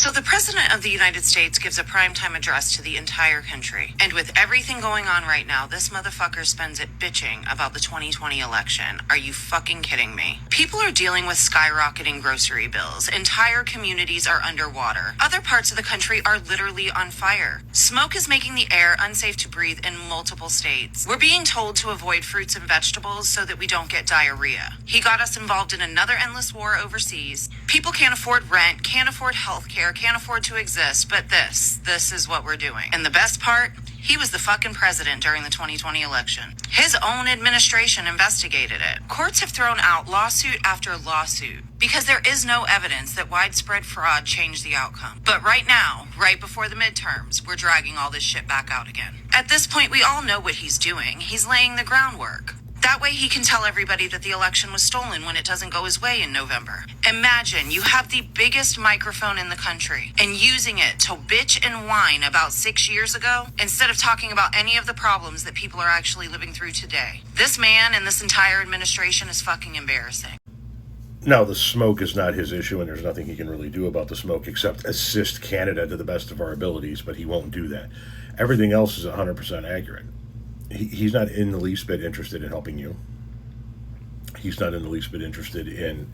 So the President of the United States gives a primetime address to the entire country. And with everything going on right now, this motherfucker spends it bitching about the 2020 election. Are you fucking kidding me? People are dealing with skyrocketing grocery bills. Entire communities are underwater. Other parts of the country are literally on fire. Smoke is making the air unsafe to breathe in multiple states. We're being told to avoid fruits and vegetables so that we don't get diarrhea. He got us involved in another endless war overseas. People can't afford rent, can't afford health care, can't afford to exist, but this is what we're doing. And the best part? He was the fucking president during the 2020 election. His own administration investigated it. Courts have thrown out lawsuit after lawsuit because there is no evidence that widespread fraud changed the outcome. But right now, right before the midterms, we're dragging all this shit back out again. At this point, we all know what he's doing. He's laying the groundwork. That way he can tell everybody that the election was stolen when it doesn't go his way in November. Imagine you have the biggest microphone in the country and using it to bitch and whine about 6 years ago instead of talking about any of the problems that people are actually living through today. This man and this entire administration is fucking embarrassing. Now, the smoke is not his issue, and there's nothing he can really do about the smoke except assist Canada to the best of our abilities, but he won't do that. Everything else is 100% accurate. He's not in the least bit interested in helping you. He's not in the least bit interested in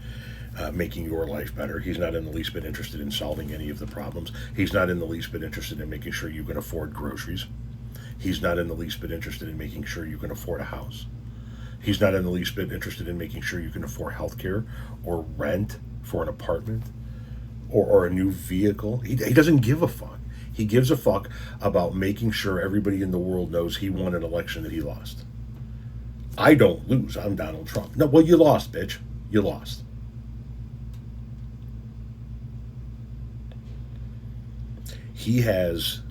making your life better. He's not in the least bit interested in solving any of the problems. He's not in the least bit interested in making sure you can afford groceries. He's not in the least bit interested in making sure you can afford a house. He's not in the least bit interested in making sure you can afford health care or rent for an apartment or a new vehicle. He doesn't give a fuck. He gives a fuck about making sure everybody in the world knows he won an election that he lost. I don't lose. I'm Donald Trump. No, well, you lost, bitch. You lost. He has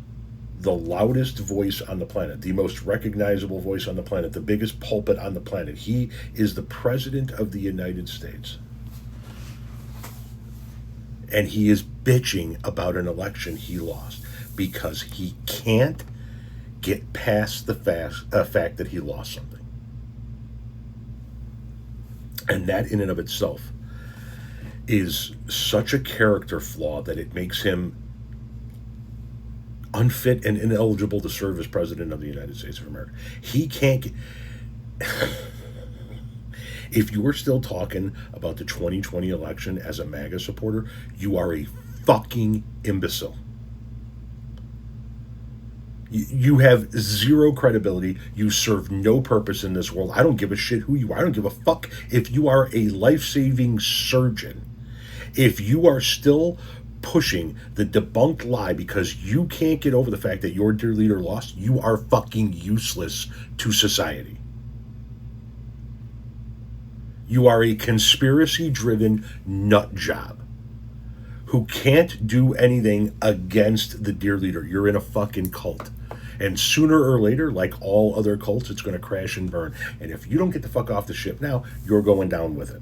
the loudest voice on the planet, the most recognizable voice on the planet, the biggest pulpit on the planet. He is the President of the United States. And he is bitching about an election he lost because he can't get past the fact that he lost something. And that in and of itself is such a character flaw that it makes him unfit and ineligible to serve as President of the United States of America. He can't get... If you are still talking about the 2020 election as a MAGA supporter, you are a fucking imbecile. You have zero credibility. You serve no purpose in this world. I don't give a shit who you are. I don't give a fuck if you are a life-saving surgeon. If you are still pushing the debunked lie because you can't get over the fact that your dear leader lost, you are fucking useless to society. You are a conspiracy-driven nut job who can't do anything against the dear leader. You're in a fucking cult. And sooner or later, like all other cults, it's going to crash and burn. And if you don't get the fuck off the ship now, you're going down with it.